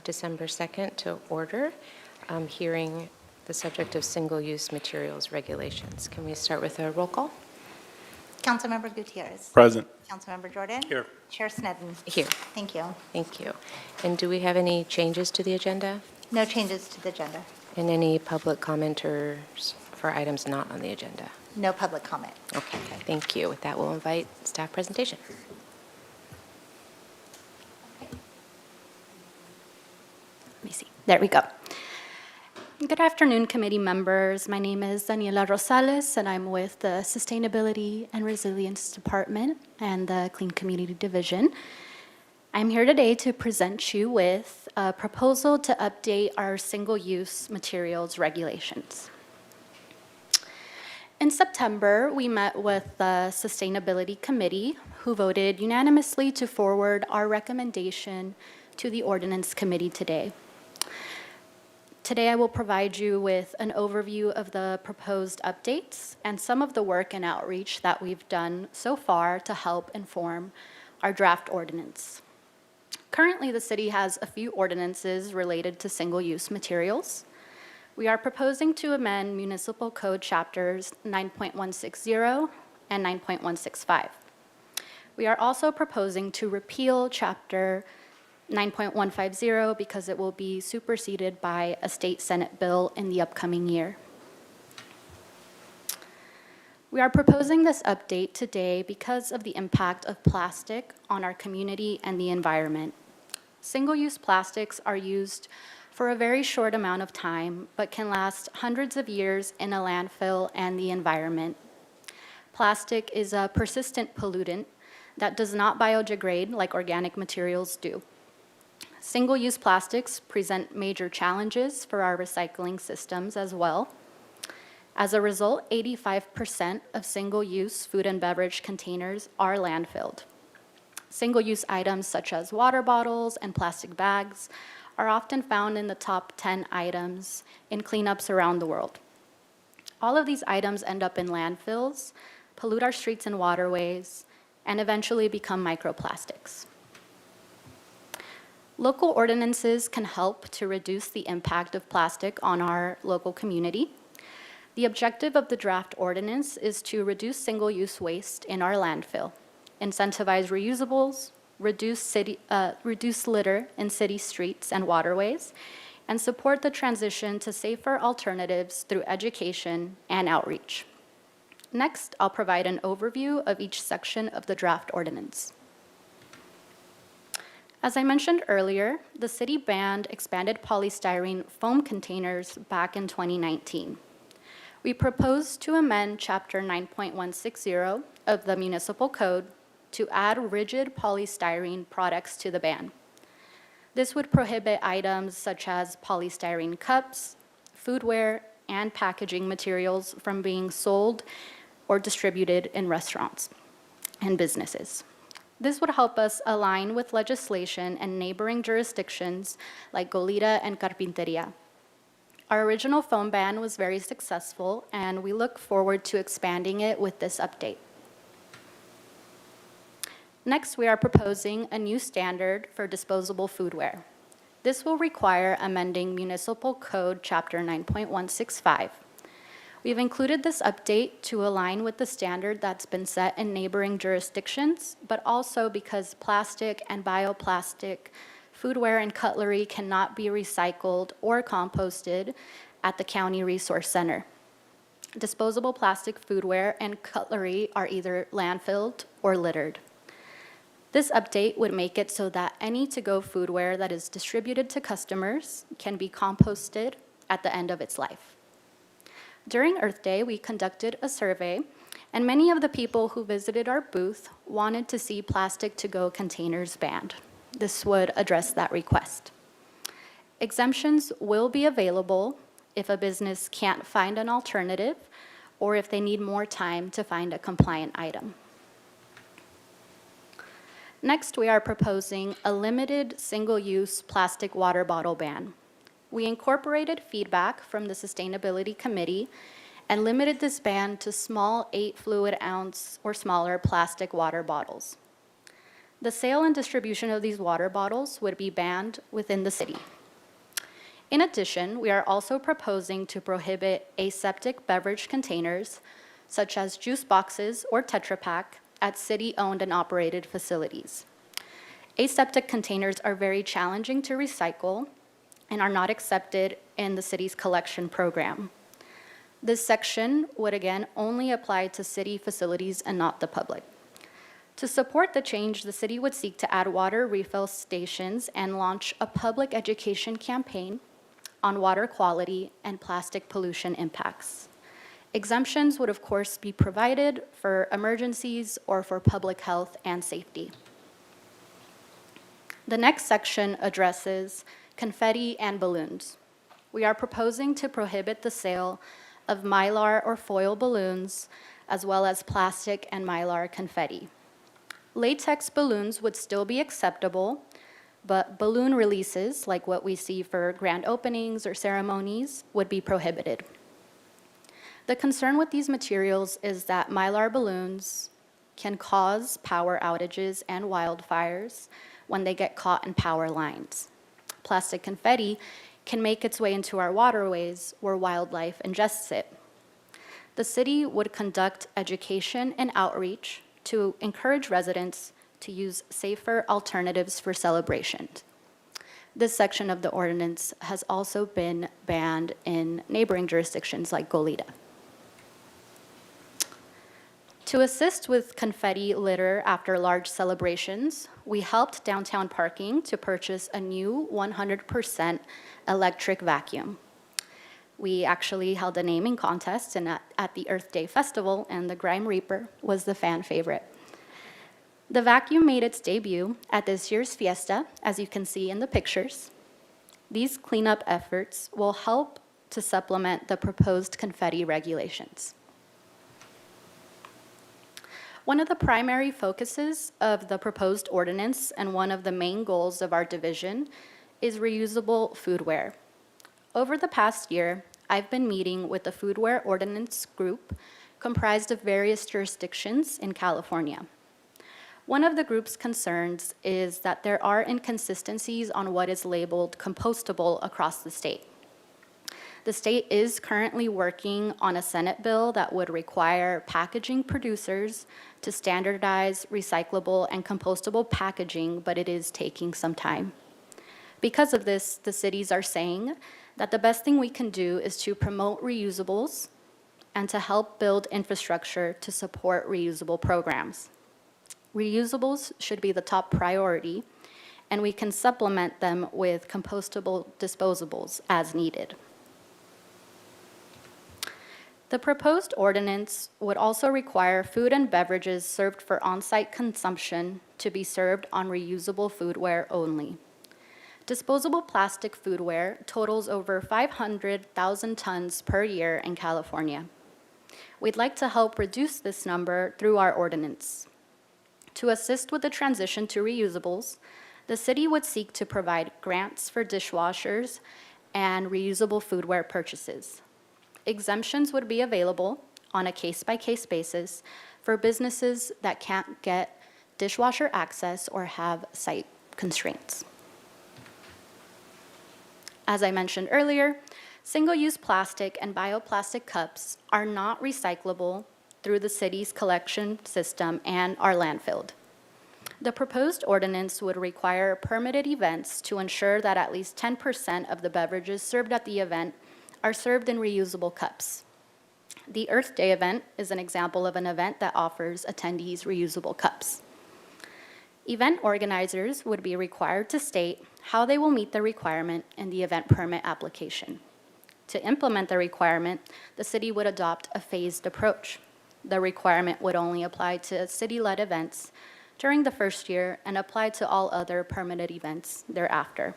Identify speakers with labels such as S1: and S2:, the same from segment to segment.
S1: of December 2nd to order, hearing the subject of single-use materials regulations. Can we start with a roll call?
S2: Councilmember Gutierrez.
S3: Present.
S2: Councilmember Jordan.
S3: Here.
S2: Chair Snedden.
S1: Here.
S2: Thank you.
S1: Thank you. And do we have any changes to the agenda?
S2: No changes to the agenda.
S1: And any public commenters for items not on the agenda?
S2: No public comment.
S1: Okay, thank you. With that, we'll invite staff presentation.
S4: Let me see. There we go. Good afternoon, committee members. My name is Daniela Rosales, and I'm with the Sustainability and Resilience Department and the Clean Community Division. I'm here today to present you with a proposal to update our single-use materials regulations. In September, we met with the Sustainability Committee, who voted unanimously to forward our recommendation to the Ordinance Committee today. Today, I will provide you with an overview of the proposed updates and some of the work and outreach that we've done so far to help inform our draft ordinance. Currently, the city has a few ordinances related to single-use materials. We are proposing to amend Municipal Code Chapters 9.160 and 9.165. We are also proposing to repeal Chapter 9.150 because it will be superseded by a state Senate bill in the upcoming year. We are proposing this update today because of the impact of plastic on our community and the environment. Single-use plastics are used for a very short amount of time, but can last hundreds of years in a landfill and the environment. Plastic is a persistent pollutant that does not biodegrade like organic materials do. Single-use plastics present major challenges for our recycling systems as well. As a result, 85% of single-use food and beverage containers are landfilled. Single-use items such as water bottles and plastic bags are often found in the top 10 items in cleanups around the world. All of these items end up in landfills, pollute our streets and waterways, and eventually become microplastics. Local ordinances can help to reduce the impact of plastic on our local community. The objective of the draft ordinance is to reduce single-use waste in our landfill, incentivize reusables, reduce litter in city streets and waterways, and support the transition to safer alternatives through education and outreach. Next, I'll provide an overview of each section of the draft ordinance. As I mentioned earlier, the city banned expanded polystyrene foam containers back in 2019. We proposed to amend Chapter 9.160 of the Municipal Code to add rigid polystyrene products to the ban. This would prohibit items such as polystyrene cups, foodware, and packaging materials from being sold or distributed in restaurants and businesses. This would help us align with legislation and neighboring jurisdictions like Goleta and Carpinteria. Our original foam ban was very successful, and we look forward to expanding it with this update. Next, we are proposing a new standard for disposable foodware. This will require amending Municipal Code Chapter 9.165. We've included this update to align with the standard that's been set in neighboring jurisdictions, but also because plastic and bioplastic foodware and cutlery cannot be recycled or composted at the County Resource Center. Disposable plastic foodware and cutlery are either landfilled or littered. This update would make it so that any to-go foodware that is distributed to customers can be composted at the end of its life. During Earth Day, we conducted a survey, and many of the people who visited our booth wanted to see plastic to-go containers banned. This would address that request. Exemptions will be available if a business can't find an alternative or if they need more time to find a compliant item. Next, we are proposing a limited single-use plastic water bottle ban. We incorporated feedback from the Sustainability Committee and limited this ban to small 8 fluid ounce or smaller plastic water bottles. The sale and distribution of these water bottles would be banned within the city. In addition, we are also proposing to prohibit aseptic beverage containers, such as juice boxes or Tetra Pak, at city-owned and operated facilities. Aseptic containers are very challenging to recycle and are not accepted in the city's collection program. This section would again only apply to city facilities and not the public. To support the change, the city would seek to add water refill stations and launch a public education campaign on water quality and plastic pollution impacts. Exemptions would, of course, be provided for emergencies or for public health and safety. The next section addresses confetti and balloons. We are proposing to prohibit the sale of mylar or foil balloons, as well as plastic and mylar confetti. Latex balloons would still be acceptable, but balloon releases, like what we see for grand openings or ceremonies, would be prohibited. The concern with these materials is that mylar balloons can cause power outages and wildfires when they get caught in power lines. Plastic confetti can make its way into our waterways where wildlife ingests it. The city would conduct education and outreach to encourage residents to use safer alternatives for celebrations. This section of the ordinance has also been banned in neighboring jurisdictions like Goleta. To assist with confetti litter after large celebrations, we helped downtown parking to purchase a new 100% electric vacuum. We actually held a naming contest at the Earth Day Festival, and the Grime Reaper was the fan favorite. The vacuum made its debut at this year's fiesta, as you can see in the pictures. These cleanup efforts will help to supplement the proposed confetti regulations. One of the primary focuses of the proposed ordinance and one of the main goals of our division is reusable foodware. Over the past year, I've been meeting with the foodware ordinance group comprised of various jurisdictions in California. One of the group's concerns is that there are inconsistencies on what is labeled compostable across the state. The state is currently working on a Senate bill that would require packaging producers to standardize recyclable and compostable packaging, but it is taking some time. Because of this, the cities are saying that the best thing we can do is to promote reusables and to help build infrastructure to support reusable programs. Reusables should be the top priority, and we can supplement them with compostable disposables as needed. The proposed ordinance would also require food and beverages served for on-site consumption to be served on reusable foodware only. Disposable plastic foodware totals over 500,000 tons per year in California. We'd like to help reduce this number through our ordinance. To assist with the transition to reusables, the city would seek to provide grants for dishwashers and reusable foodware purchases. Exemptions would be available on a case-by-case basis for businesses that can't get dishwasher access or have site constraints. As I mentioned earlier, single-use plastic and bioplastic cups are not recyclable through the city's collection system and are landfilled. The proposed ordinance would require permitted events to ensure that at least 10% of the beverages served at the event are served in reusable cups. The Earth Day event is an example of an event that offers attendees reusable cups. Event organizers would be required to state how they will meet the requirement in the event permit application. To implement the requirement, the city would adopt a phased approach. The requirement would only apply to city-led events during the first year and apply to all other permitted events thereafter.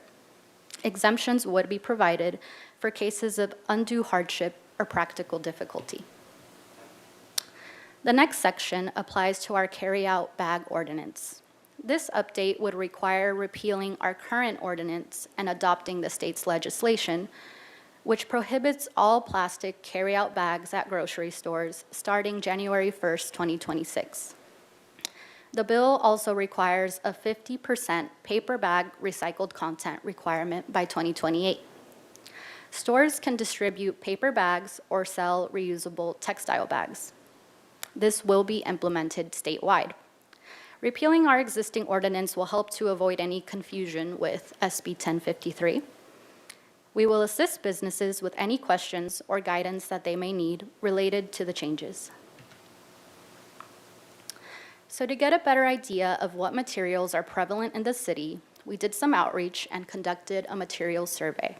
S4: Exemptions would be provided for cases of undue hardship or practical difficulty. The next section applies to our carry-out bag ordinance. This update would require repealing our current ordinance and adopting the state's legislation, which prohibits all plastic carry-out bags at grocery stores starting January 1st, 2026. The bill also requires a 50% paper bag recycled content requirement by 2028. Stores can distribute paper bags or sell reusable textile bags. This will be implemented statewide. Repealing our existing ordinance will help to avoid any confusion with SB 1053. We will assist businesses with any questions or guidance that they may need related to the changes. So to get a better idea of what materials are prevalent in the city, we did some outreach and conducted a materials survey.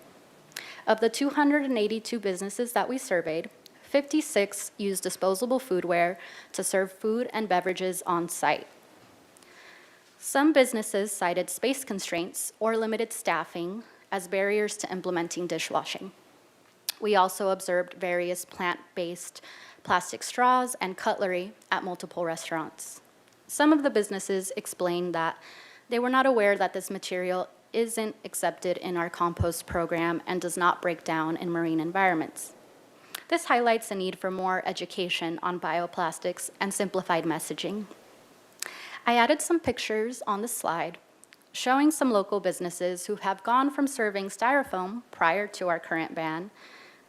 S4: Of the 282 businesses that we surveyed, 56 used disposable foodware to serve food and beverages on site. Some businesses cited space constraints or limited staffing as barriers to implementing dishwashing. We also observed various plant-based plastic straws and cutlery at multiple restaurants. Some of the businesses explained that they were not aware that this material isn't accepted in our compost program and does not break down in marine environments. This highlights the need for more education on bioplastics and simplified messaging. I added some pictures on the slide showing some local businesses who have gone from serving styrofoam prior to our current ban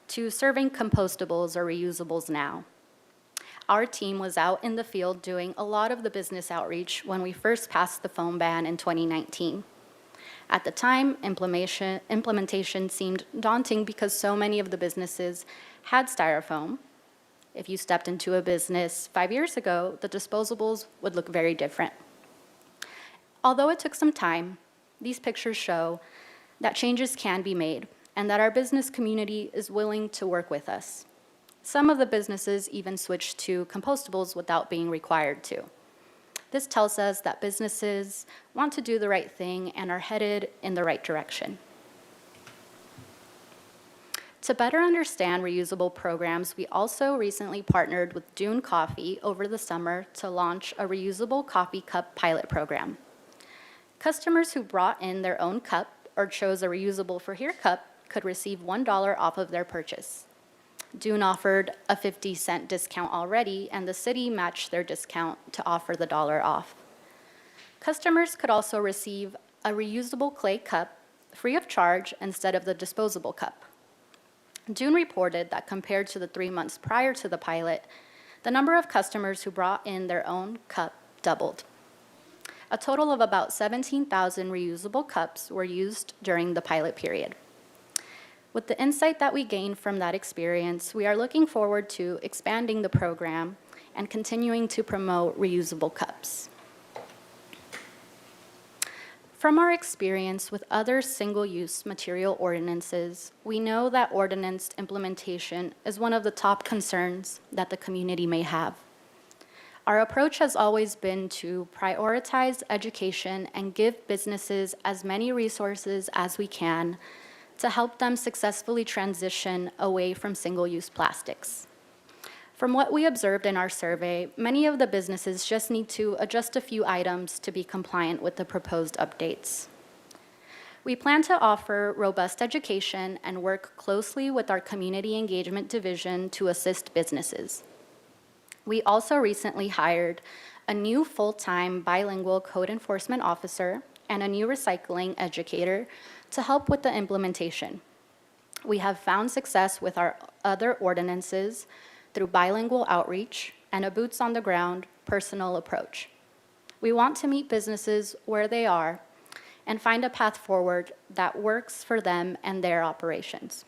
S4: to serving compostables or reusables now. Our team was out in the field doing a lot of the business outreach when we first passed the foam ban in 2019. At the time, implementation seemed daunting because so many of the businesses had styrofoam. If you stepped into a business 5 years ago, the disposables would look very different. Although it took some time, these pictures show that changes can be made and that our business community is willing to work with us. Some of the businesses even switched to compostables without being required to. This tells us that businesses want to do the right thing and are headed in the right direction. To better understand reusable programs, we also recently partnered with Dune Coffee over the summer to launch a reusable coffee cup pilot program. Customers who brought in their own cup or chose a reusable for here cup could receive $1 off of their purchase. Dune offered a 50-cent discount already, and the city matched their discount to offer the $1 off. Customers could also receive a reusable clay cup free of charge instead of the disposable cup. Dune reported that compared to the 3 months prior to the pilot, the number of customers who brought in their own cup doubled. A total of about 17,000 reusable cups were used during the pilot period. With the insight that we gained from that experience, we are looking forward to expanding the program and continuing to promote reusable cups. From our experience with other single-use material ordinances, we know that ordinance implementation is one of the top concerns that the community may have. Our approach has always been to prioritize education and give businesses as many resources as we can to help them successfully transition away from single-use plastics. From what we observed in our survey, many of the businesses just need to adjust a few items to be compliant with the proposed updates. We plan to offer robust education and work closely with our Community Engagement Division to assist businesses. We also recently hired a new full-time bilingual code enforcement officer and a new recycling educator to help with the implementation. We have found success with our other ordinances through bilingual outreach and a boots-on-the-ground personal approach. We want to meet businesses where they are and find a path forward that works for them and their operations.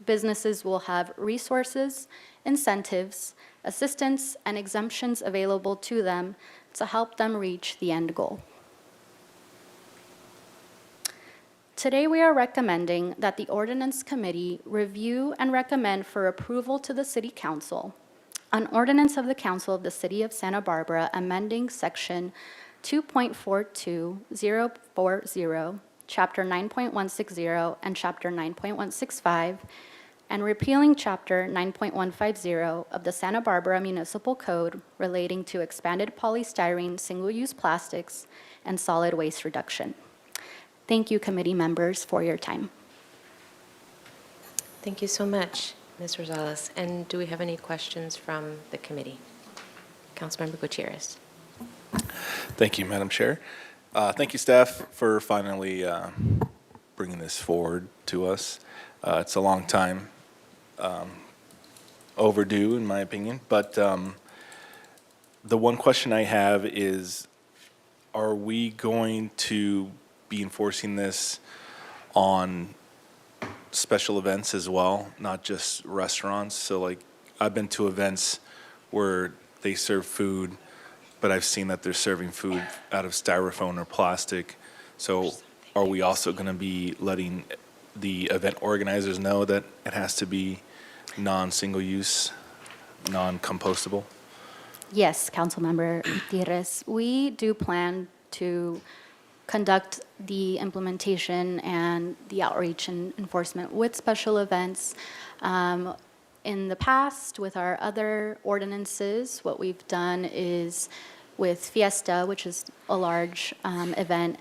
S4: Businesses will have resources, incentives, assistance, and exemptions available to them to help them reach the end goal. Today, we are recommending that the Ordinance Committee review and recommend for approval to the City Council an ordinance of the Council of the City of Santa Barbara amending Section 2.42040, Chapter 9.160, and Chapter 9.165, and repealing Chapter 9.150 of the Santa Barbara Municipal Code relating to expanded polystyrene single-use plastics and solid waste reduction. Thank you, committee members, for your time.
S1: Thank you so much, Ms. Rosales. And do we have any questions from the committee? Councilmember Gutierrez.
S3: Thank you, Madam Chair. Thank you, staff, for finally bringing this forward to us. It's a long time overdue, in my opinion, but the one question I have is, are we going to be enforcing this on special events as well, not just restaurants? So like, I've been to events where they serve food, but I've seen that they're serving food out of styrofoam or plastic. So are we also going to be letting the event organizers know that it has to be non-single use, non-compostable?
S4: Yes, Councilmember Gutierrez, we do plan to conduct the implementation and the outreach and enforcement with special events. In the past, with our other ordinances, what we've done is with Fiesta, which is a large event,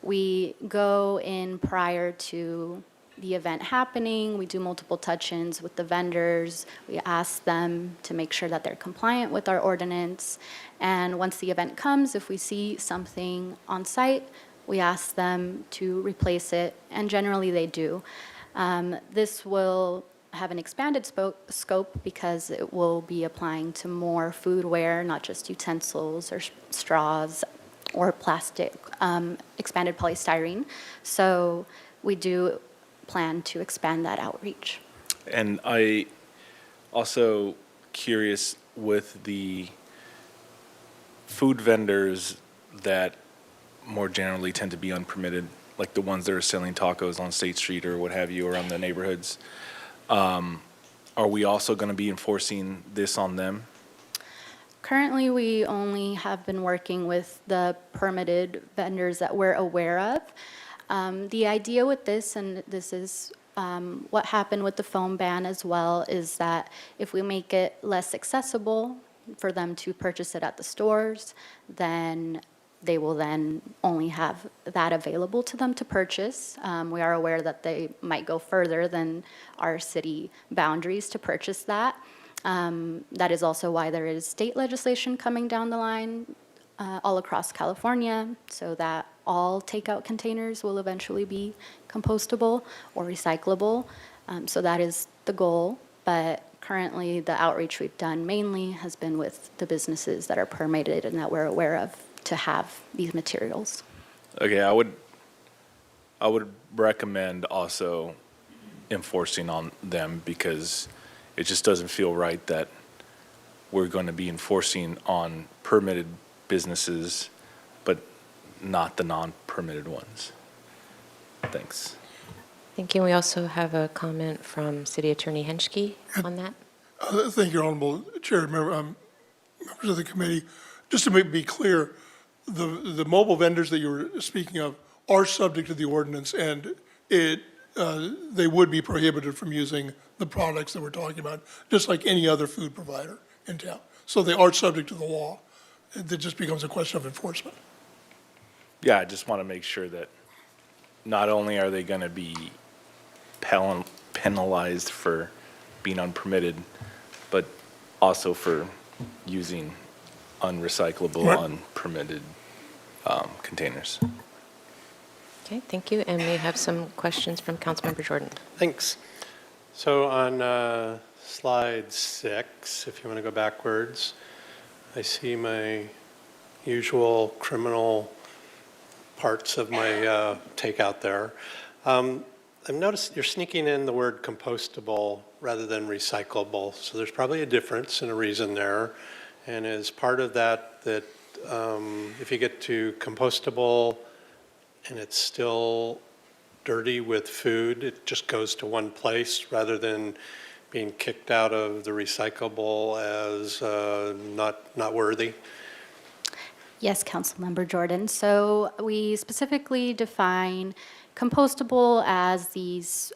S4: we go in prior to the event happening. We do multiple touch-ins with the vendors. We ask them to make sure that they're compliant with our ordinance. And once the event comes, if we see something on site, we ask them to replace it, and generally they do. This will have an expanded scope because it will be applying to more foodware, not just utensils or straws or plastic, expanded polystyrene. So we do plan to expand that outreach.
S3: And I also curious with the food vendors that more generally tend to be unpermitted, like the ones that are selling tacos on State Street or what have you, around the neighborhoods. Are we also going to be enforcing this on them?
S4: Currently, we only have been working with the permitted vendors that we're aware of. The idea with this, and this is what happened with the foam ban as well, is that if we make it less accessible for them to purchase it at the stores, then they will then only have that available to them to purchase. We are aware that they might go further than our city boundaries to purchase that. That is also why there is state legislation coming down the line all across California, so that all takeout containers will eventually be compostable or recyclable. So that is the goal, but currently the outreach we've done mainly has been with the businesses that are permitted and that we're aware of to have these materials.
S3: Okay, I would recommend also enforcing on them, because it just doesn't feel right that we're going to be enforcing on permitted businesses, but not the non-permitted ones. Thanks.
S1: Thank you. We also have a comment from City Attorney Henschke on that.
S5: Thank you, Honorable Chair, members of the committee. Just to be clear, the mobile vendors that you were speaking of are subject to the ordinance, and they would be prohibited from using the products that we're talking about, just like any other food provider in town. So they are subject to the law. It just becomes a question of enforcement.
S3: Yeah, I just want to make sure that not only are they going to be penalized for being unpermitted, but also for using unrecyclable,
S5: Right.
S3: unpermitted containers.
S1: Okay, thank you. And we have some questions from Councilmember Jordan.
S6: Thanks. So on slide 6, if you want to go backwards, I see my usual criminal parts of my takeout there. I've noticed you're sneaking in the word compostable rather than recyclable, so there's probably a difference and a reason there. And as part of that, if you get to compostable and it's still dirty with food, it just goes to one place rather than being kicked out of the recyclable as not worthy.
S4: Yes, Councilmember Jordan. So we specifically define compostable as these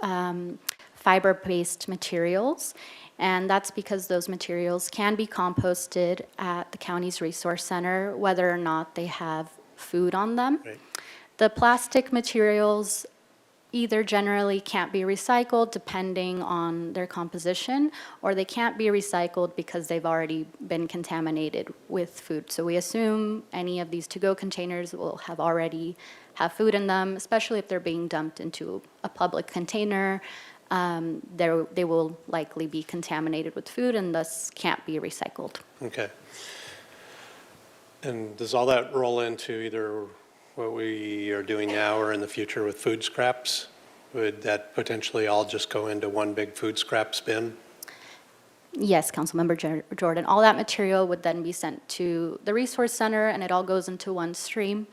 S4: fiber-based materials, and that's because those materials can be composted at the county's resource center, whether or not they have food on them.
S6: Right.
S4: The plastic materials, either generally can't be recycled depending on their composition, or they can't be recycled because they've already been contaminated with food. So we assume any of these to-go containers will have already have food in them, especially if they're being dumped into a public container. They will likely be contaminated with food and thus can't be recycled.
S6: Okay. And does all that roll into either what we are doing now or in the future with food scraps? Would that potentially all just go into one big food scraps bin?
S4: Yes, Councilmember Jordan. All that material would then be sent to the Resource Center, and it all goes into one stream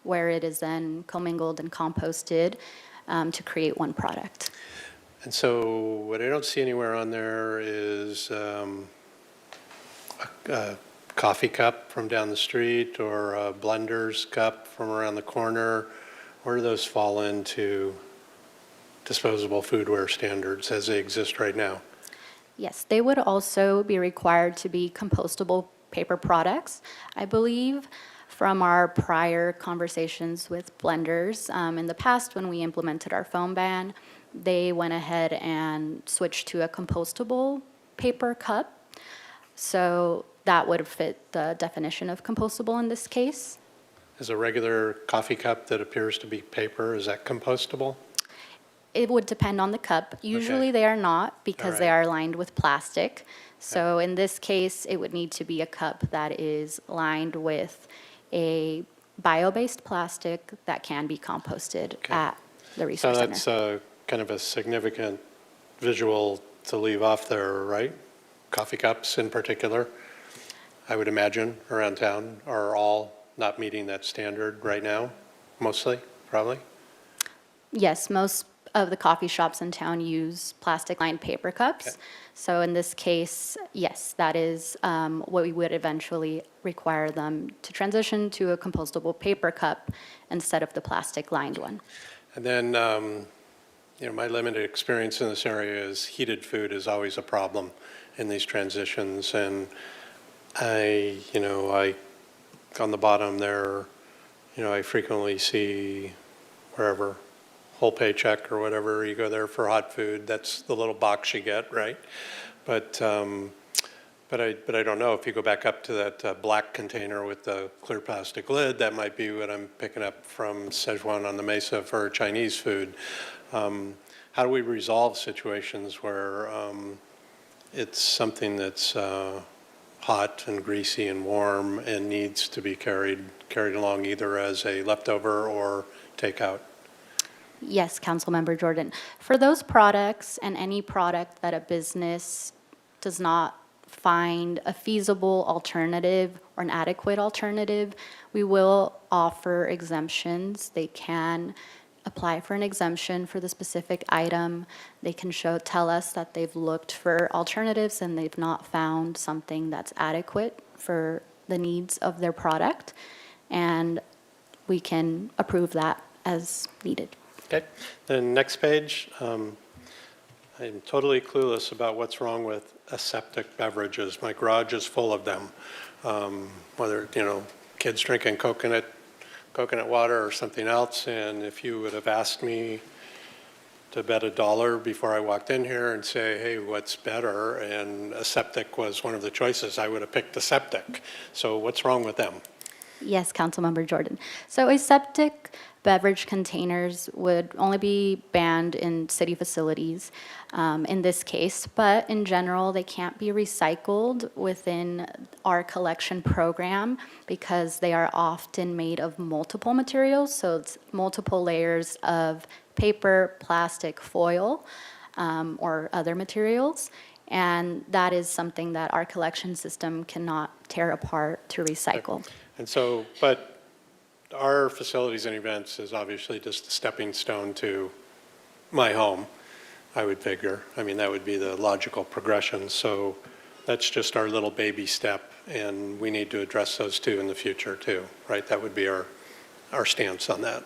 S4: where it is then commingled and composted to create one product.
S6: And so what I don't see anywhere on there is a coffee cup from down the street or a blender's cup from around the corner. Where do those fall into disposable foodware standards as they exist right now?
S4: Yes, they would also be required to be compostable paper products. I believe from our prior conversations with blenders, in the past when we implemented our foam ban, they went ahead and switched to a compostable paper cup. So that would fit the definition of compostable in this case.
S6: Is a regular coffee cup that appears to be paper, is that compostable?
S4: It would depend on the cup. Usually they are not because they
S6: right.
S4: are lined with plastic. So in this case, it would need to be a cup that is lined with a bio-based plastic that can be composted at the
S6: So
S4: Resource Center.
S6: that's kind of a significant visual to leave off there, right? Coffee cups in particular, I would imagine, around town are all not meeting that standard right now, mostly, probably?
S4: Yes, most of the coffee shops in town use plastic-lined paper cups.
S6: Okay.
S4: So in this case, yes, that is what we would eventually require them to transition to a compostable paper cup instead of the plastic-lined one.
S6: And then, my limited experience in this area is heated food is always a problem in these transitions. And I, on the bottom there, I frequently see wherever, whole paycheck or whatever, you go there for hot food, that's the little box you get, right? But I don't know, if you go back up to that black container with the clear plastic lid, that might be what I'm picking up from Szechuan on the Mesa for Chinese food. How do we resolve situations where it's something that's hot and greasy and warm and needs to be carried along either as a leftover or takeout?
S4: Yes, Councilmember Jordan. For those products and any product that a business does not find a feasible alternative or an adequate alternative, we will offer exemptions. They can apply for an exemption for the specific item. They can tell us that they've looked for alternatives and they've not found something that's adequate for the needs of their product, and we can approve that as needed.
S6: Okay, then next page. I'm totally clueless about what's wrong with aseptic beverages. My garage is full of them. Whether, kids drinking coconut water or something else. And if you would have asked me to bet $1 before I walked in here and say, hey, what's better? And aseptic was one of the choices, I would have picked aseptic. So what's wrong with them?
S4: Yes, Councilmember Jordan. So aseptic beverage containers would only be banned in city facilities in this case, but in general, they can't be recycled within our collection program because they are often made of multiple materials, so it's multiple layers of paper, plastic, foil, or other materials. And that is something that our collection system cannot tear apart to recycle.
S6: And so, but our facilities and events is obviously just a stepping stone to my home, I would figure. I mean, that would be the logical progression. So that's just our little baby step, and we need to address those two in the future too, right? That would be our stance on that.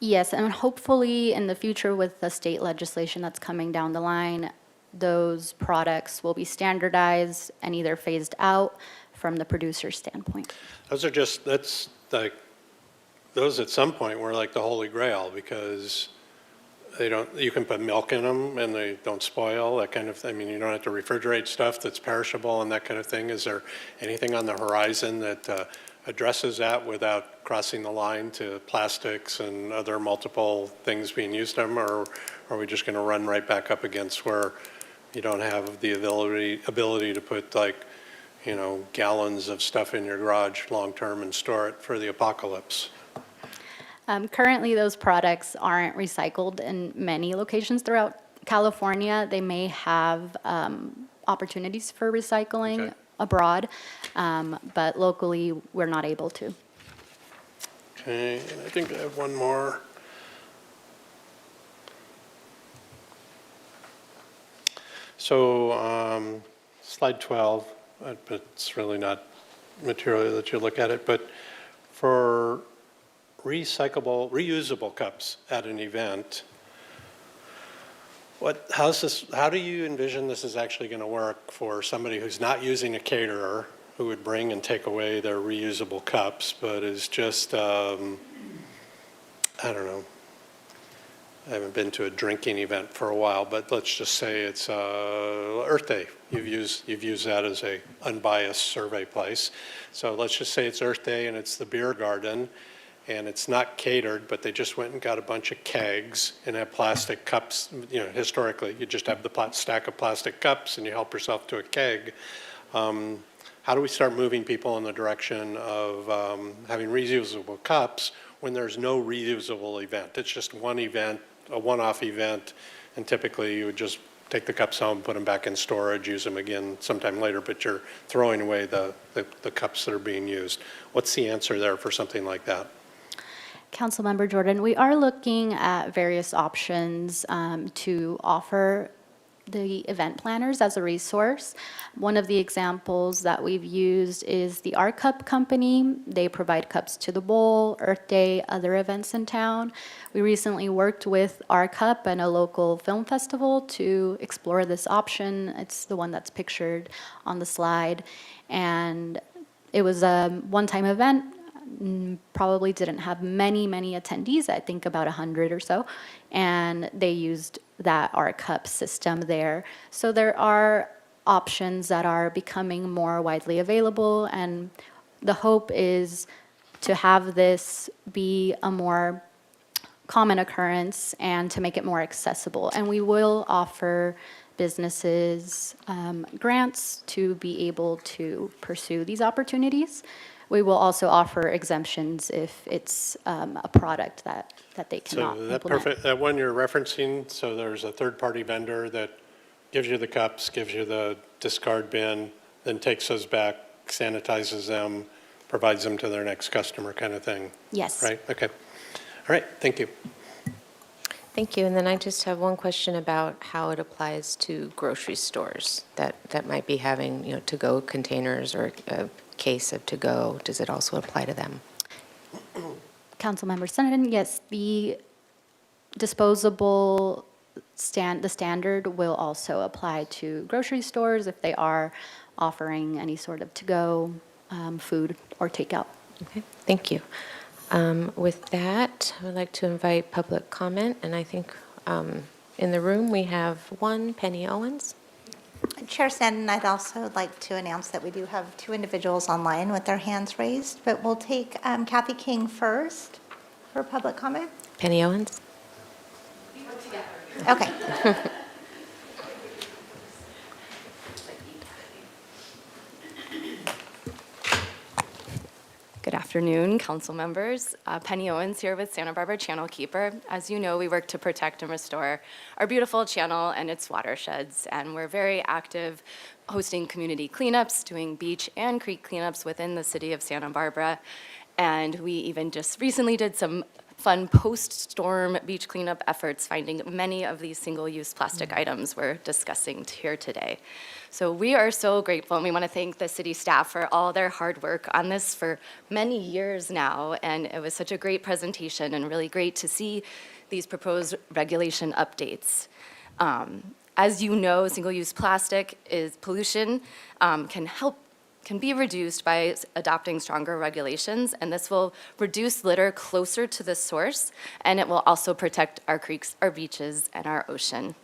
S4: Yes, and hopefully in the future with the state legislation that's coming down the line, those products will be standardized and either phased out from the producer's standpoint.
S6: Those are just, that's like, those at some point were like the holy grail because you can put milk in them and they don't spoil, that kind of thing. I mean, you don't have to refrigerate stuff that's perishable and that kind of thing. Is there anything on the horizon that addresses that without crossing the line to plastics and other multiple things being used on them? Or are we just going to run right back up against where you don't have the ability to put gallons of stuff in your garage long-term and store it for the apocalypse?
S4: Currently, those products aren't recycled in many locations throughout California. They may have opportunities for recycling
S6: Okay.
S4: abroad, but locally, we're not able to.
S6: Okay, and I think I have one more. So, slide 12, but it's really not material that you look at it, but for reusable cups at an event, how do you envision this is actually going to work for somebody who's not using a caterer, who would bring and take away their reusable cups, but is just, I don't know, I haven't been to a drinking event for a while, but let's just say it's Earth Day. You've used that as a unbiased survey place. So let's just say it's Earth Day and it's the beer garden, and it's not catered, but they just went and got a bunch of kegs and have plastic cups. Historically, you just have the stack of plastic cups and you help yourself to a keg. How do we start moving people in the direction of having reusable cups when there's no reusable event? It's just one event, a one-off event, and typically you would just take the cups home, put them back in storage, use them again sometime later, but you're throwing away the cups that are being used. What's the answer there for something like that?
S4: Councilmember Jordan, we are looking at various options to offer the event planners as a resource. One of the examples that we've used is the Our Cup company. They provide cups to the Bowl, Earth Day, other events in town. We recently worked with Our Cup and a local film festival to explore this option. It's the one that's pictured on the slide. And it was a one-time event. Probably didn't have many attendees, I think about 100 or so, and they used that Our Cup system there. So there are options that are becoming more widely available, and the hope is to have this be a more common occurrence and to make it more accessible. And we will offer businesses grants to be able to pursue these opportunities. We will also offer exemptions if it's a product that they cannot
S6: So that
S4: implement.
S6: that one you're referencing, so there's a third-party vendor that gives you the cups, gives you the discard bin, then takes those back, sanitizes them, provides them to their next customer kind of thing,
S4: Yes.
S6: right? Okay. All right, thank you.
S1: Thank you. And then I just have one question about how it applies to grocery stores that might be having, to-go containers or a case of to-go. Does it also apply to them?
S4: Councilmember Sutton, yes, the disposable the standard will also apply to grocery stores if they are offering any sort of to-go food or takeout.
S1: Okay, thank you. With that, I would like to invite public comment, and I think in the room we have one, Penny Owens.
S2: Chair Sneddon, I'd also like to announce that we do have two individuals online with their hands raised, but we'll take Kathy King first for public comment.
S1: Penny Owens?
S2: Okay.
S7: Good afternoon, council members. Penny Owens here with Santa Barbara Channel Keeper. As you know, we work to protect and restore our beautiful channel and its watersheds, and we're very active hosting community cleanups, doing beach and creek cleanups within the city of Santa Barbara. And we even just recently did some fun post-storm beach cleanup efforts, finding many of these single-use plastic items we're discussing here today. So we are so grateful, and we want to thank the city staff for all their hard work on this for many years now, and it was such a great presentation and really great to see these proposed regulation updates. As you know, single-use plastic is pollution, can can be reduced by adopting stronger regulations, and this will reduce litter closer to the source, and it will also protect our creeks, our beaches, and our ocean.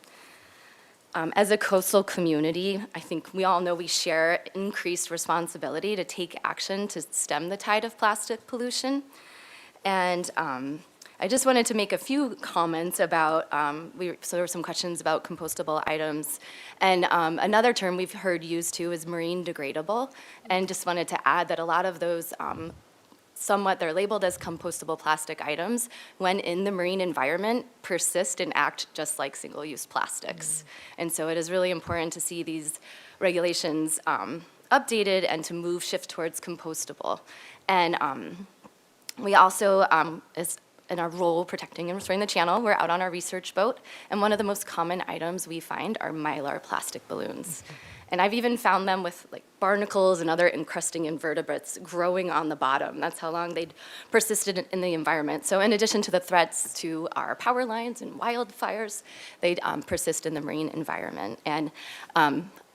S7: As a coastal community, I think we all know we share increased responsibility to take action to stem the tide of plastic pollution. And I just wanted to make a few comments about, so there were some questions about compostable items. And another term we've heard used too is marine degradable. And just wanted to add that a lot of those they're labeled as compostable plastic items, when in the marine environment, persist and act just like single-use plastics. And so it is really important to see these regulations updated and to shift towards compostable. And we also, as in our role protecting and restoring the channel, we're out on our research boat, and one of the most common items we find are mylar plastic balloons. And I've even found them with like barnacles and other encrusting invertebrates growing on the bottom. That's how long they'd persisted in the environment. So in addition to the threats to our power lines and wildfires, they'd persist in the marine environment. And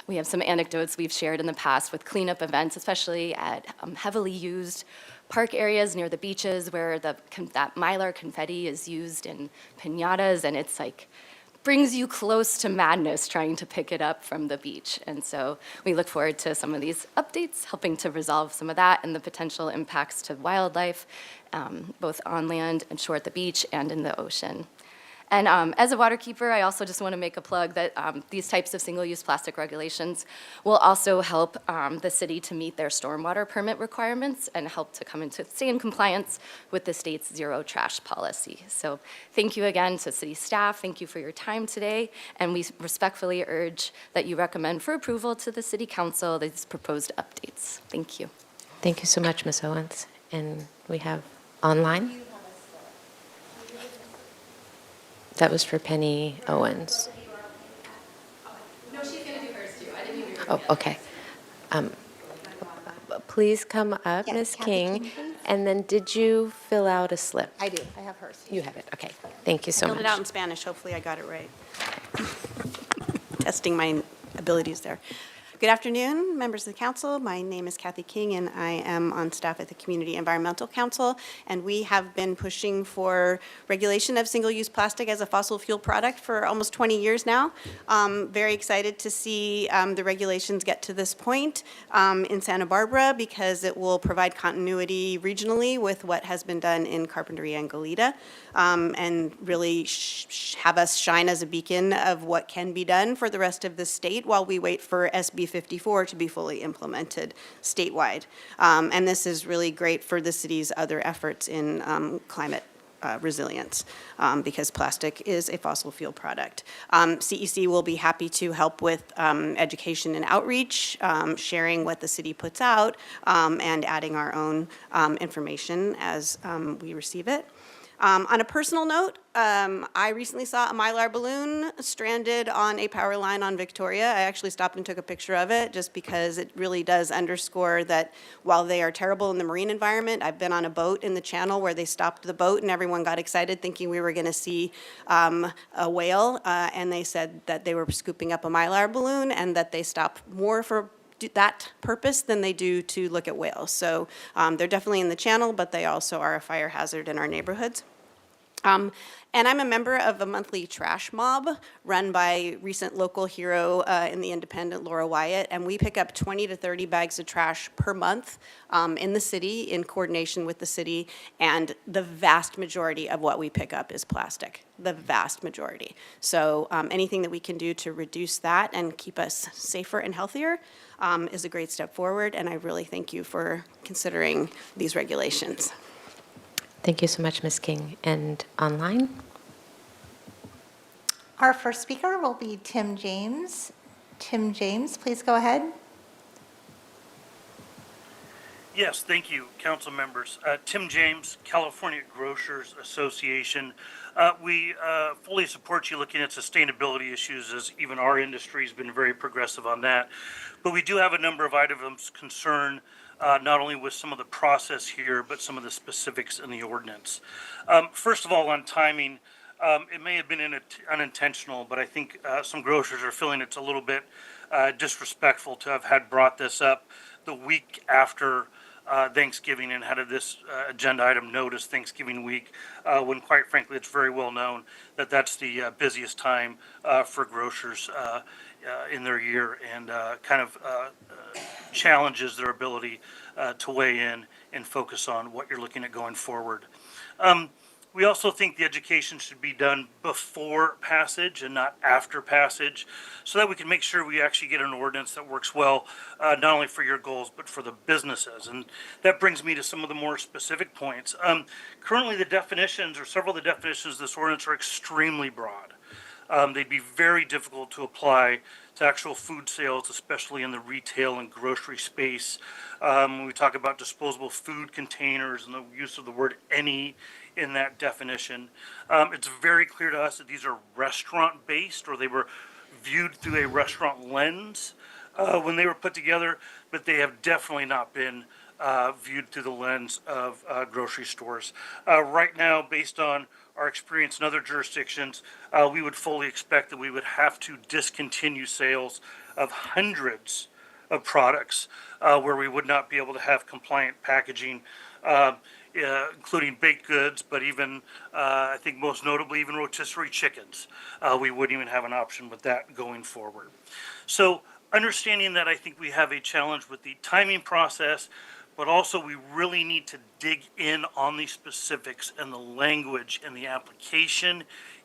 S7: we have some anecdotes we've shared in the past with cleanup events, especially at heavily used park areas near the beaches where that mylar confetti is used in piñatas, and it's like brings you close to madness trying to pick it up from the beach. And so we look forward to some of these updates, helping to resolve some of that and the potential impacts to wildlife, both on land and shore at the beach and in the ocean. And as a waterkeeper, I also just want to make a plug that these types of single-use plastic regulations will also help the city to meet their stormwater permit requirements and help to stay in compliance with the state's zero trash policy. So thank you again to city staff. Thank you for your time today. And we respectfully urge that you recommend for approval to the city council these proposed updates. Thank you.
S1: Thank you so much, Ms. Owens. And we have online. That was for Penny Owens.
S7: No, she's going to do hers too. I didn't even.
S1: Oh, okay. Please come up,
S2: Yes,
S1: Ms.
S2: Kathy
S1: King.
S2: King, please.
S1: And then did you fill out a slip?
S2: I do, I have hers.
S1: You have it, okay. Thank you so
S8: Filled it out in
S1: much.
S8: Spanish, hopefully I got it right. Testing my abilities there. Good afternoon, members of the council. My name is Kathy King, and I am on staff at the Community Environmental Council, and we have been pushing for regulation of single-use plastic as a fossil fuel product for almost 20 years now. Very excited to see the regulations get to this point in Santa Barbara, because it will provide continuity regionally with what has been done in Carpinteria and Goleta, and really have us shine as a beacon of what can be done for the rest of the state while we wait for SB 54 to be fully implemented statewide. And this is really great for the city's other efforts in climate resilience, because plastic is a fossil fuel product. CEC will be happy to help with education and outreach, sharing what the city puts out, and adding our own information as we receive it. On a personal note, I recently saw a Mylar balloon stranded on a power line on Victoria. I actually stopped and took a picture of it just because it really does underscore that while they are terrible in the marine environment, I've been on a boat in the channel where they stopped the boat and everyone got excited thinking we were going to see a whale, and they said that they were scooping up a Mylar balloon and that they stopped more for that purpose than they do to look at whales. So they're definitely in the channel, but they also are a fire hazard in our neighborhoods. And I'm a member of a monthly trash mob run by recent local hero in the Independent, Laura Wyatt, and we pick up 20 to 30 bags of trash per month in the city in coordination with the city, and the vast majority of what we pick up is plastic, the vast majority. So anything that we can do to reduce that and keep us safer and healthier is a great step forward, and I really thank you for considering these regulations.
S1: Thank you so much, Ms. King. And online?
S2: Our first speaker will be Tim James. Tim James, please go ahead.
S9: Yes, thank you, council members. Tim James, California Grocers Association. We fully support you looking at sustainability issues, as even our industry has been very progressive on that. But we do have a number of items concern, not only with some of the process here, but some of the specifics in the ordinance. First of all, on timing, It may have been unintentional, but I think some grocers are feeling it's a little bit disrespectful to have had brought this up the week after Thanksgiving and had this agenda item notice Thanksgiving week, when quite frankly, it's very well known that that's the busiest time for grocers in their year, and challenges their ability to weigh in and focus on what you're looking at going forward. We also think the education should be done before passage and not after passage, so that we can make sure we actually get an ordinance that works well, not only for your goals, but for the businesses. And that brings me to some of the more specific points. Currently, the definitions, or several of the definitions of this ordinance, are extremely broad. They'd be very difficult to apply to actual food sales, especially in the retail and grocery space. When we talk about disposable food containers and the use of the word any in that definition, it's very clear to us that these are restaurant-based, or they were viewed through a restaurant lens when they were put together, but they have definitely not been viewed through the lens of grocery stores. Right now, based on our experience in other jurisdictions, we would fully expect that we would have to discontinue sales of hundreds of products where we would not be able to have compliant packaging, including baked goods, but even, I think most notably, even rotisserie chickens. We wouldn't even have an option with that going forward. So understanding that, I think we have a challenge with the timing process, but also we really need to dig in on the specifics and the language and the application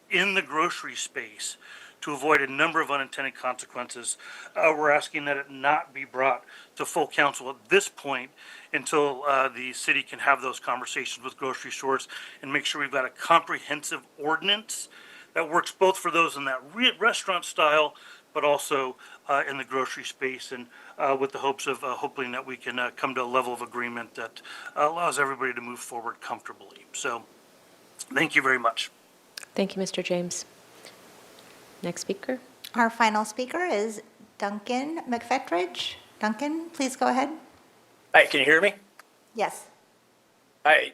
S9: in the grocery space to avoid a number of unintended consequences. We're asking that it not be brought to full council at this point until the city can have those conversations with grocery stores and make sure we've got a comprehensive ordinance that works both for those in that restaurant style, but also in the grocery space, and with the hopes of hoping that we can come to a level of agreement that allows everybody to move forward comfortably. So, thank you very much.
S1: Thank you, Mr. James. Next speaker.
S2: Our final speaker is Duncan McFetridge. Duncan, please go ahead.
S10: Hi, can you hear me?
S2: Yes.
S10: Hi,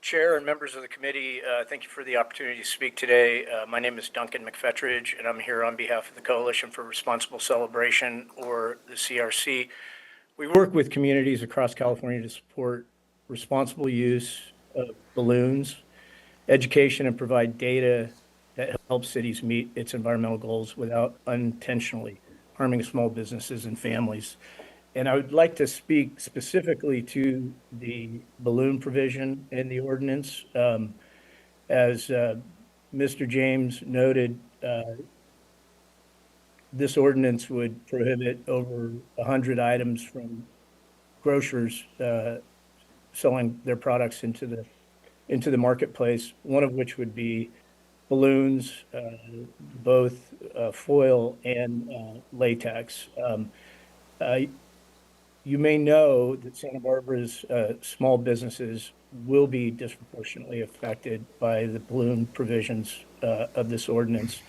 S10: Chair and members of the committee, thank you for the opportunity to speak today. My name is Duncan McFetridge, and I'm here on behalf of the Coalition for Responsible Celebration, or the CRC. We work with communities across California to support responsible use of balloons, education, and provide data that helps cities meet its environmental goals without unintentionally harming small businesses and families. And I would like to speak specifically to the balloon provision in the ordinance. As Mr. James noted, this ordinance would prohibit over 100 items from grocers selling their products into the marketplace, one of which would be balloons, both foil and latex. You may know that Santa Barbara's small businesses will be disproportionately affected by the balloon provisions of this ordinance.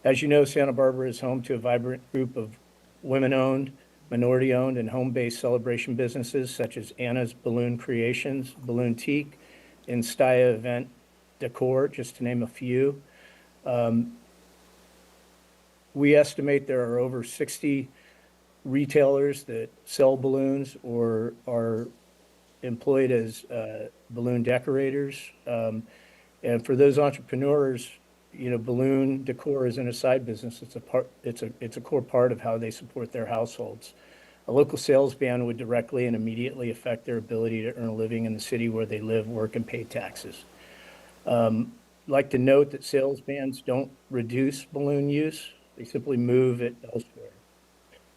S10: As you know, Santa Barbara is home to a vibrant group of women-owned, minority-owned, and home-based celebration businesses such as Anna's Balloon Creations, Balloon Teak, and Staya Event Decor, just to name a few. We estimate there are over 60 retailers that sell balloons or are employed as balloon decorators. And for those entrepreneurs, you know, balloon decor isn't a side business. It's a core part of how they support their households. A local sales ban would directly and immediately affect their ability to earn a living in the city where they live, work, and pay taxes. I'd like to note that sales bans don't reduce balloon use. They simply move it elsewhere.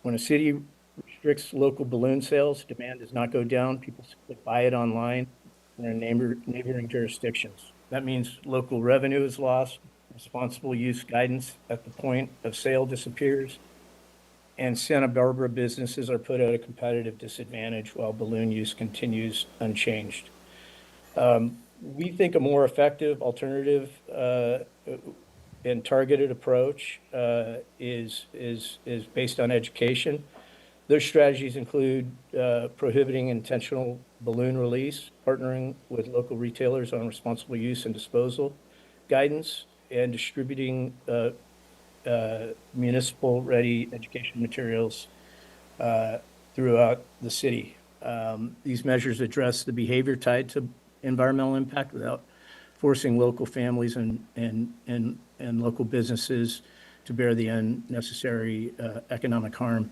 S10: When a city restricts local balloon sales, demand does not go down. People simply buy it online in their neighboring jurisdictions. That means local revenue is lost, responsible use guidance at the point of sale disappears, and Santa Barbara businesses are put at a competitive disadvantage while balloon use continues unchanged. We think a more effective alternative and targeted approach is based on education. Those strategies include prohibiting intentional balloon release, partnering with local retailers on responsible use and disposal, guidance and distributing municipal-ready education materials throughout the city. These measures address the behavior tied to environmental impact without forcing local families and local businesses to bear the unnecessary economic harm.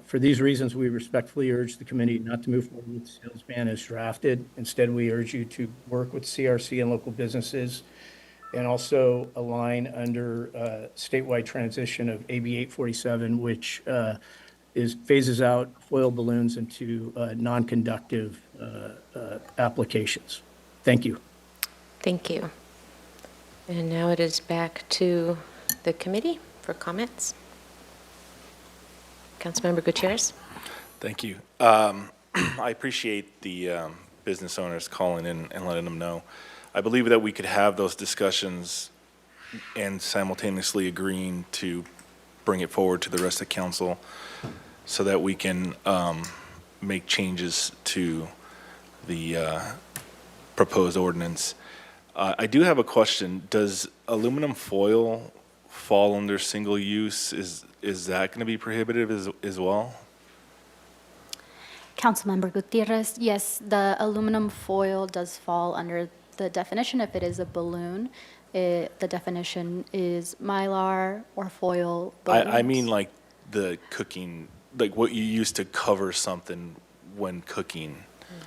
S10: For these reasons, we respectfully urge the committee not to move forward with the sales ban as drafted. Instead, we urge you to work with CRC and local businesses and also align under statewide transition of AB 847, which phases out foil balloons into non-conductive applications. Thank you.
S1: Thank you. And now it is back to the committee for comments. Councilmember Gutierrez.
S3: Thank you. I appreciate the business owners calling in and letting them know. I believe that we could have those discussions and simultaneously agreeing to bring it forward to the rest of council so that we can make changes to the proposed ordinance. I do have a question. Does aluminum foil fall under single use? Is that going to be prohibitive as well?
S4: Councilmember Gutierrez, yes, the aluminum foil does fall under the definition. If it is a balloon, the definition is mylar or foil balloons.
S3: I mean like the cooking, like what you use to cover something when cooking.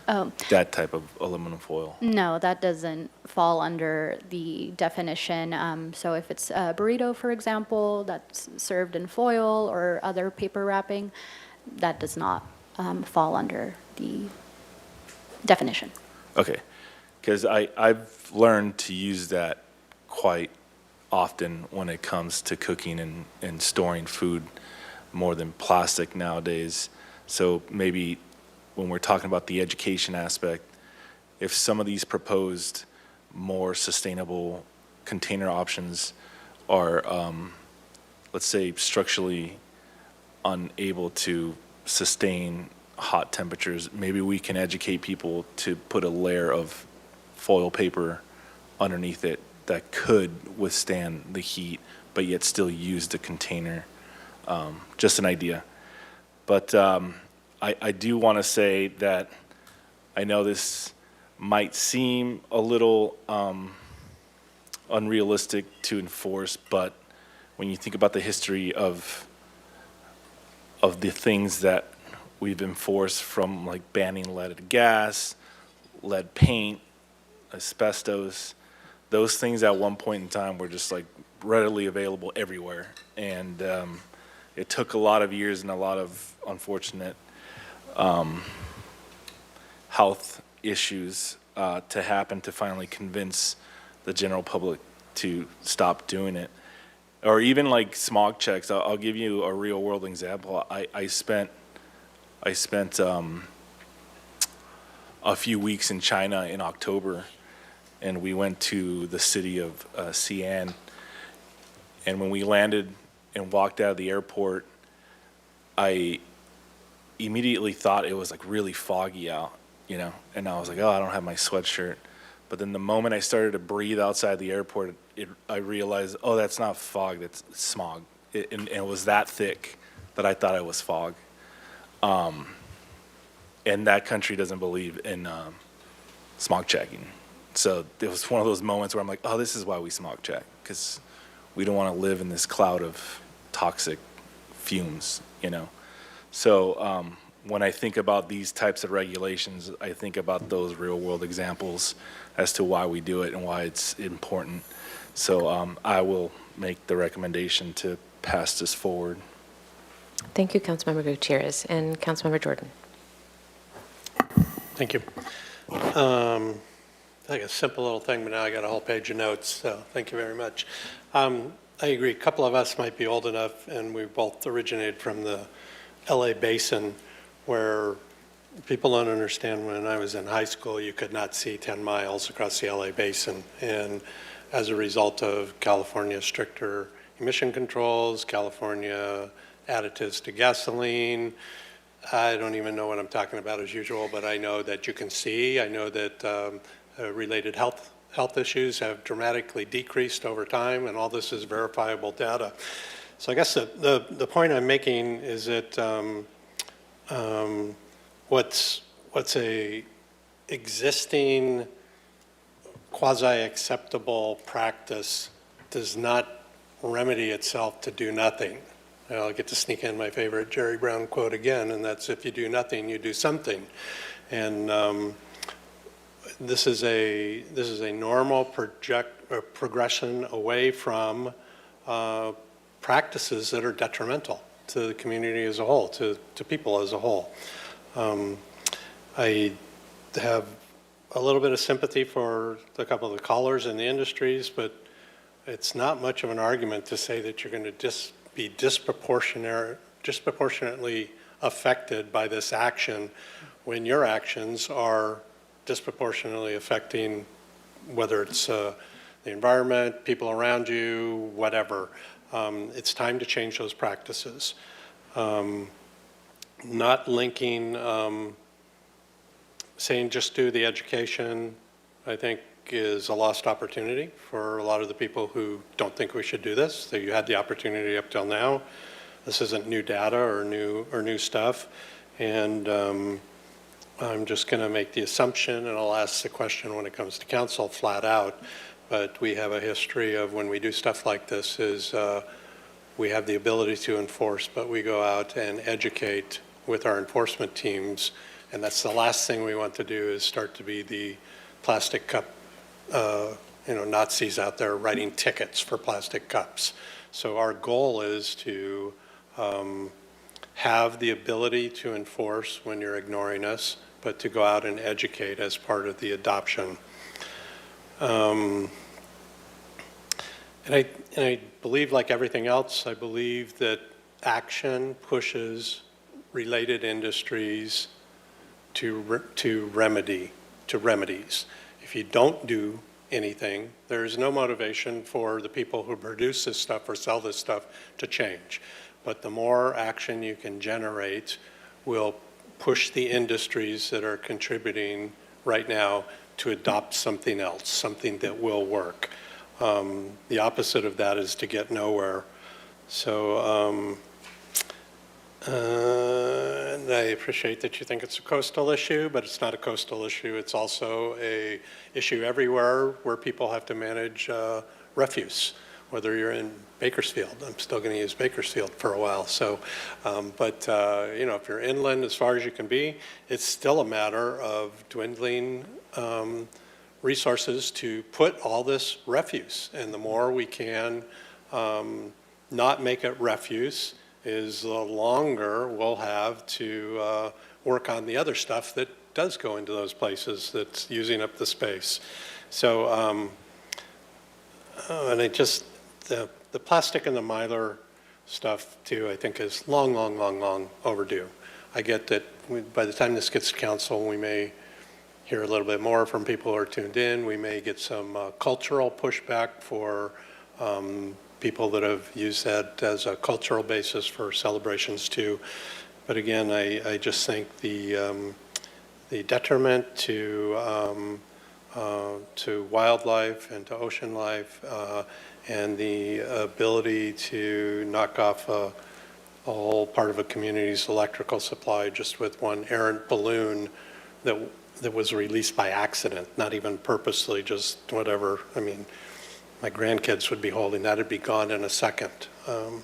S4: Oh.
S3: That type of aluminum foil.
S4: No, that doesn't fall under the definition. So if it's a burrito, for example, that's served in foil or other paper wrapping, that does not fall under the definition.
S3: Okay, because I've learned to use that quite often when it comes to cooking and storing food more than plastic nowadays. So maybe when we're talking about the education aspect, if some of these proposed more sustainable container options are, let's say, structurally unable to sustain hot temperatures, maybe we can educate people to put a layer of foil paper underneath it that could withstand the heat, but yet still use the container. Just an idea. But I do want to say that I know this might seem a little unrealistic to enforce, but when you think about the history of the things that we've enforced, from like banning leaded gas, lead paint, asbestos, those things at one point in time were just like readily available everywhere. And it took a lot of years and a lot of unfortunate health issues to happen to finally convince the general public to stop doing it. Or even like smog checks. I'll give you a real world example. I spent a few weeks in China in October, and we went to the city of Xi'an. And when we landed and walked out of the airport, I immediately thought it was like really foggy out, you know, and I was like, oh, I don't have my sweatshirt. But then the moment I started to breathe outside the airport, I realized, oh, that's not fog, that's smog. And it was that thick that I thought it was fog. And that country doesn't believe in smog checking. So it was one of those moments where I'm like, oh, this is why we smog check, because we don't want to live in this cloud of toxic fumes, you know. So when I think about these types of regulations, I think about those real world examples as to why we do it and why it's important. So I will make the recommendation to pass this forward.
S1: Thank you, Councilmember Gutierrez. And Councilmember Jordan.
S6: Thank you. Like a simple little thing, but now I got a whole page of notes, so thank you very much. I agree, a couple of us might be old enough, and we both originated from the LA basin, where people don't understand. When I was in high school, you could not see 10 miles across the LA basin. And as a result of California's stricter emission controls, California additives to gasoline, I don't even know what I'm talking about as usual, but I know that you can see. I know that related health health issues have dramatically decreased over time, and all this is verifiable data. So I guess the point I'm making is that what's a existing quasi-acceptable practice does not remedy itself to do nothing. I'll get to sneak in my favorite Jerry Brown quote again, and that's, if you do nothing, you do something. And this is a normal progression away from practices that are detrimental to the community as a whole, to people as a whole. I have a little bit of sympathy for a couple of the callers in the industries, but it's not much of an argument to say that you're going to be disproportionately affected by this action when your actions are disproportionately affecting whether it's the environment, people around you, whatever. It's time to change those practices. Not linking, saying just do the education, I think is a lost opportunity for a lot of the people who don't think we should do this. So you had the opportunity up till now. This isn't new data or new stuff. And I'm just going to make the assumption, and I'll ask the question when it comes to council flat out, but we have a history of when we do stuff like this is we have the ability to enforce, but we go out and educate with our enforcement teams, and that's the last thing we want to do is start to be the plastic cup Nazis out there writing tickets for plastic cups. So our goal is to have the ability to enforce when you're ignoring us, but to go out and educate as part of the adoption. And I believe, like everything else, I believe that action pushes related industries to remedies. If you don't do anything, there's no motivation for the people who produce this stuff or sell this stuff to change. But the more action you can generate will push the industries that are contributing right now to adopt something else, something that will work. The opposite of that is to get nowhere. So, and I appreciate that you think it's a coastal issue, but it's not a coastal issue. It's also an issue everywhere where people have to manage refuse, whether you're in Bakersfield. I'm still going to use Bakersfield for a while. So, if you're inland as far as you can be, it's still a matter of dwindling resources to put all this refuse. And the more we can not make it refuse, is the longer we'll have to work on the other stuff that does go into those places that's using up the space. So, and the plastic and the Mylar stuff too, I think is long overdue. I get that by the time this gets to council, we may hear a little bit more from people who are tuned in. We may get some cultural pushback for people that have used that as a cultural basis for celebrations too. But again, I just think the detriment to wildlife and to ocean life and the ability to knock off a whole part of a community's electrical supply just with one errant balloon that was released by accident, not even purposely, just whatever. I mean, my grandkids would be holding that, it'd be gone in a second. I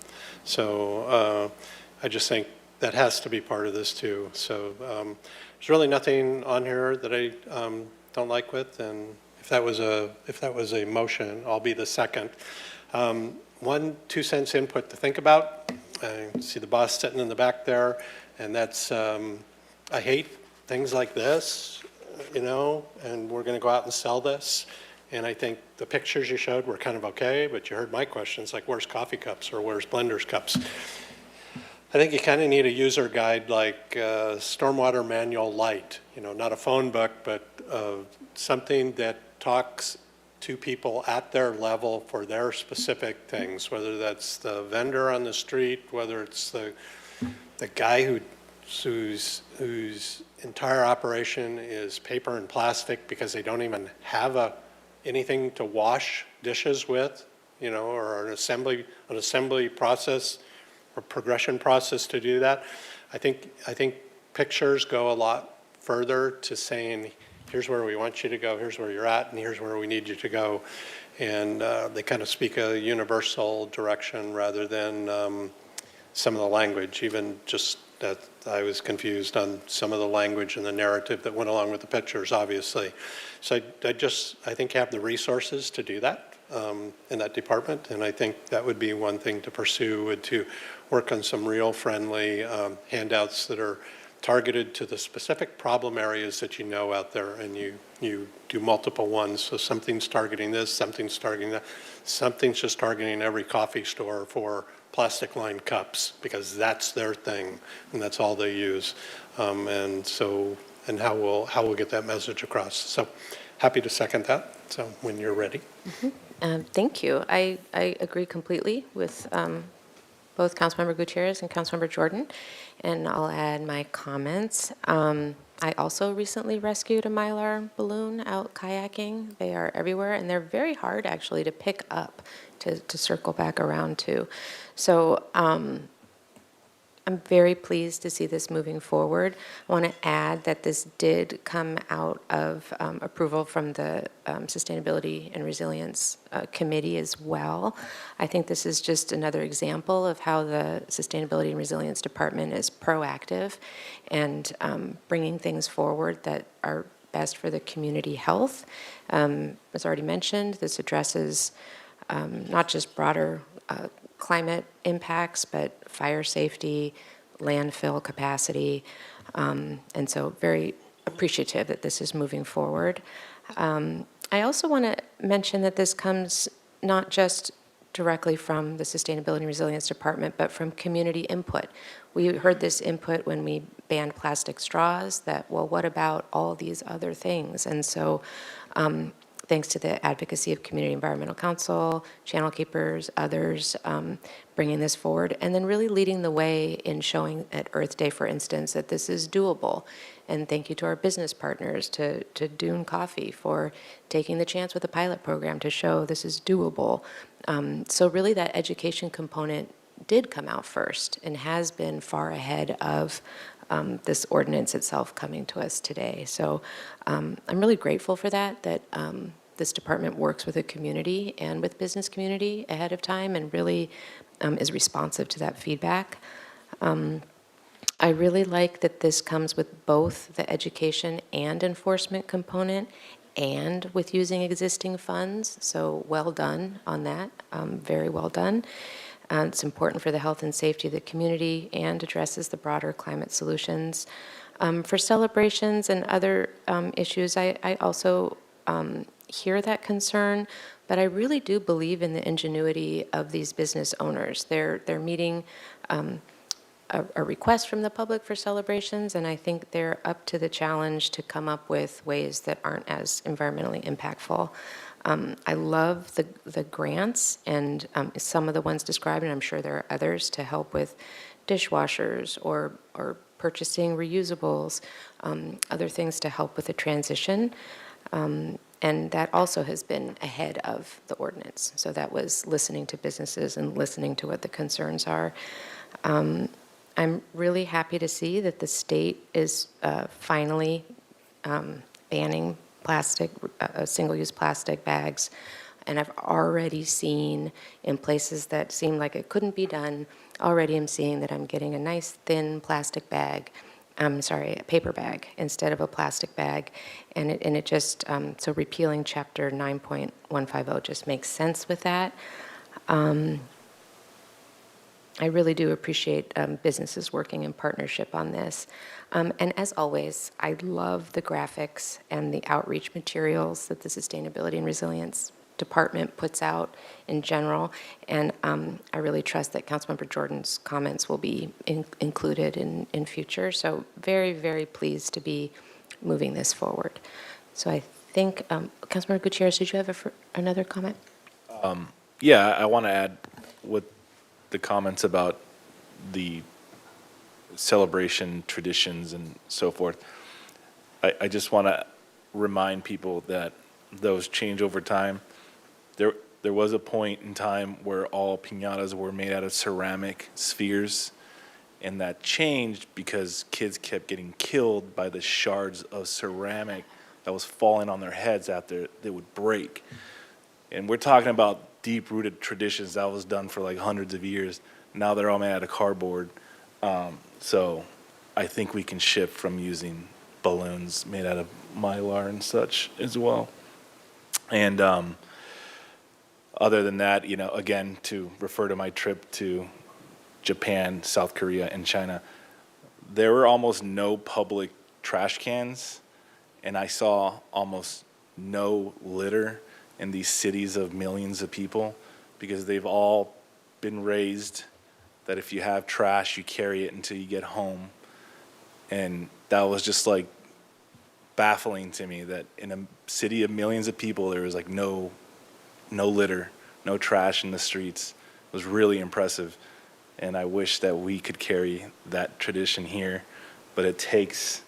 S6: just think that has to be part of this too. So there's really nothing on here that I don't like with, and if that was a motion, I'll be the second. 1 2 cents input to think about. I see the boss sitting in the back there, and that's I hate things like this, and we're going to go out and sell this. And I think the pictures you showed were kind of okay, but you heard my questions like, where's coffee cups or where's blenders cups? I think you kind of need a user guide like Stormwater Manual Lite, not a phone book, but something that talks to people at their level for their specific things, whether that's the vendor on the street, whether it's the guy whose entire operation is paper and plastic because they don't even have a anything to wash dishes with, or an assembly process or progression process to do that. I think pictures go a lot further to saying, here's where we want you to go, here's where you're at, and here's where we need you to go. And they kind of speak a universal direction rather than some of the language, even just that I was confused on some of the language and the narrative that went along with the pictures, obviously. So I think have the resources to do that in that department, and I think that would be one thing to pursue, would to work on some real friendly handouts that are targeted to the specific problem areas that out there, and you do multiple ones. So something's targeting this, something's targeting that, something's just targeting every coffee store for plastic lined cups because that's their thing and that's all they use. And how we'll get that message across. So happy to second that. So when you're ready.
S1: Thank you. I agree completely with both Councilmember Gutierrez and Councilmember Jordan, and I'll add my comments. I also recently rescued a Mylar balloon out kayaking. They are everywhere, and they're very hard actually to pick up, to circle back around to. So I'm very pleased to see this moving forward. I want to add that this did come out of approval from the Sustainability and Resilience Committee as well. I think this is just another example of how the Sustainability and Resilience Department is proactive and bringing things forward that are best for the community health. As already mentioned, this addresses not just broader climate impacts, but fire safety, landfill capacity, and so very appreciative that this is moving forward. I also want to mention that this comes not just directly from the Sustainability and Resilience Department, but from community input. We heard this input when we banned plastic straws, that, well, what about all these other things? And so thanks to the advocacy of Community Environmental Council, Channel Keepers, others, bringing this forward, and then really leading the way in showing at Earth Day, for instance, that this is doable. And thank you to our business partners, to Dune Coffee, for taking the chance with the pilot program to show this is doable. So really that education component did come out first and has been far ahead of this ordinance itself coming to us today. So I'm really grateful for that this department works with the community and with business community ahead of time and really is responsive to that feedback. I really like that this comes with both the education and enforcement component and with using existing funds. So well done on that, very well done. It's important for the health and safety of the community and addresses the broader climate solutions. For celebrations and other issues, I also hear that concern, but I really do believe in the ingenuity of these business owners. They're meeting a request from the public for celebrations, and I think they're up to the challenge to come up with ways that aren't as environmentally impactful. I love the grants and some of the ones described, and I'm sure there are others, to help with dishwashers or purchasing reusables, other things to help with the transition. And that also has been ahead of the ordinance. So that was listening to businesses and listening to what the concerns are. I'm really happy to see that the state is finally banning plastic, single-use plastic bags. And I've already seen in places that seem like it couldn't be done, already I'm seeing that I'm getting a nice thin plastic bag, a paper bag instead of a plastic bag. And it just, so repealing chapter 9.150 just makes sense with that. I really do appreciate businesses working in partnership on this. And as always, I love the graphics and the outreach materials that the Sustainability and Resilience Department puts out in general. And I really trust that Councilmember Jordan's comments will be included in future. So very, very pleased to be moving this forward. So I think, Councilmember Gutierrez, did you have another comment?
S3: Yeah, I want to add with the comments about the celebration traditions and so forth. I just want to remind people that those change over time. There was a point in time where all piñatas were made out of ceramic spheres, and that changed because kids kept getting killed by the shards of ceramic that was falling on their heads after they would break. And we're talking about deep-rooted traditions that was done for like hundreds of years. Now they're all made out of cardboard. So I think we can shift from using balloons made out of mylar and such as well. And other than that, again, to refer to my trip to Japan, South Korea, and China, there were almost no public trash cans, and I saw almost no litter in these cities of millions of people, because they've all been raised that if you have trash, you carry it until you get home. And that was just like baffling to me, that in a city of millions of people, there was like no litter, no trash in the streets. It was really impressive. And I wish that we could carry that tradition here, but it takes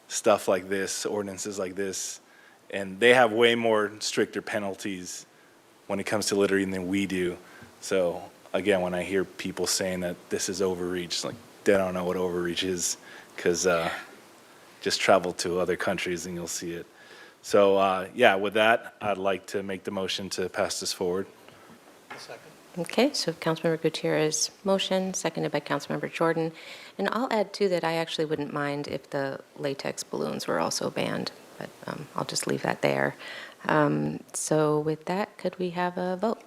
S3: stuff like this, ordinances like this, and they have way more stricter penalties when it comes to littering than we do. So again, when I hear people saying that this is overreach, like, they don't know what overreach is, because just travel to other countries and you'll see it. So yeah, with that, I'd like to make the motion to pass this forward.
S1: Okay, so Councilmember Gutierrez motion, seconded by Councilmember Jordan. And I'll add too that I actually wouldn't mind if the latex balloons were also banned, but I'll just leave that there. So with that, could we have a vote?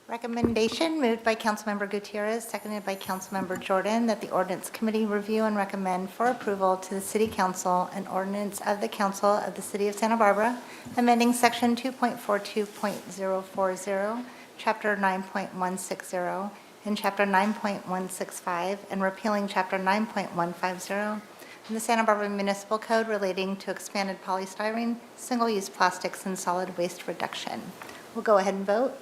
S2: Recommendation moved by Councilmember Gutierrez, seconded by Councilmember Jordan, that the Ordinance Committee review and recommend for approval to the City Council an ordinance of the Council of the City of Santa Barbara, amending Section 2.42.040, Chapter 9.160, and Chapter 9.165, and repealing Chapter 9.150 in the Santa Barbara Municipal Code relating to expanded polystyrene, single-use plastics, and solid waste reduction. We'll go ahead and vote.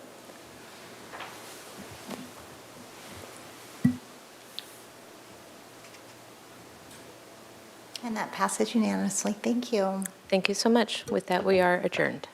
S2: And that passes unanimously. Thank you.
S1: Thank you so much. With that, we are adjourned.